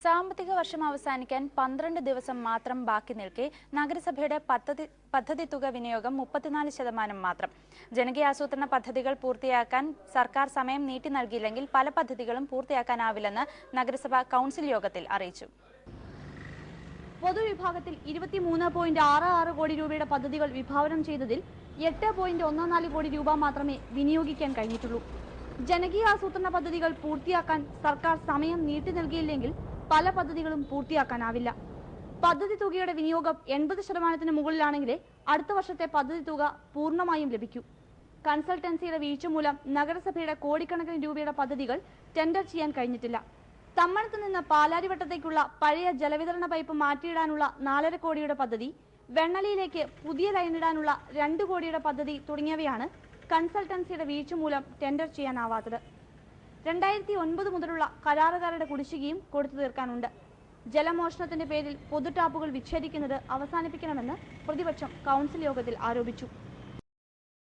സാമ്പത്തിക വർഷം അവസാനിക്കാൻ 12 ദിവസം മാത്രം ബാക്കി നിൽക്കെ നഗരസഭയുടെ പദ്ധതി തുക വിനിയോഗം 34% മാത്രം. ജനകീയാസൂത്രണ പദ്ധതികൾ പൂർത്തിയാക്കാൻ സർക്കാർ സമയം നീട്ടി നൽകിയില്ലെങ്കിൽ പല പദ്ധതികളും പൂർത്തിയാക്കാനാവില്ലെന്ന് നഗരസഭ കൗൺസിൽ യോഗത്തിൽ അറിയിച്ചു. പൊതുവിഭാഗത്തിൽ 23.66 കോടി രൂപയുടെ പദ്ധതികൾ വിഭാവനം ചെയ്തതിൽ 8.14 കോടി രൂപ മാത്രമേ വിനിയോഗിക്കാൻ കഴിഞ്ഞിട്ടുള്ളൂ. ജനകീയാസൂത്രണ പദ്ധതികൾ പൂർത്തിയാക്കാൻ സർക്കാർ സമയം നീട്ടി നൽകിയില്ലെങ്കിൽ പല പദ്ധതികളും പൂർത്തിയാക്കാനാവില്ല. പദ്ധതി തുകയുടെ വിനിയോഗം 80% മുകളിലാണെങ്കിലേ അടുത്ത വർഷത്തെ പദ്ധതി തുക പൂർണ്ണമായും ലഭിക്കൂ. കൺസൾട്ടൻസിയുടെ വീഴ്ച മൂലം നഗരസഭയുടെ കോടിക്കണക്കിന് രൂപയുടെ പദ്ധതികൾ ടെൻഡർ ചെയ്യാൻ കഴിഞ്ഞിട്ടില്ല. തമ്മണത്ത് നിന്ന് പാലാരിവട്ടത്തേക്കുള്ള പഴയ ജലവിതരണ പൈപ്പ് മാറ്റിയിടാനുള്ള 4.5 കോടിയുടെ പദ്ധതി, വെണ്ണലിയിലേക്ക് പുതിയ ലൈനിടാനുള്ള 2 കോടിയുടെ പദ്ധതി തുടങ്ങിയവയാണ് കൺസൾട്ടൻസിയുടെ വീഴ്ച മൂലം ടെൻഡർ ചെയ്യാനാവാത്തത്. 2009 മുതലുള്ള കരാറുകാരുടെ കുടിശ്ശികയും കൊടുത്തു തീർക്കാനുണ്ട്. ജലമോഷണത്തിന്റെ പേരിൽ പൊതു ടാപ്പുകൾ വിച്ഛേദിക്കുന്നത് അവസാനിപ്പിക്കണമെന്ന് പ്രതിപക്ഷം കൗൺസിൽ യോഗത്തിൽ ആരോപിച്ചു.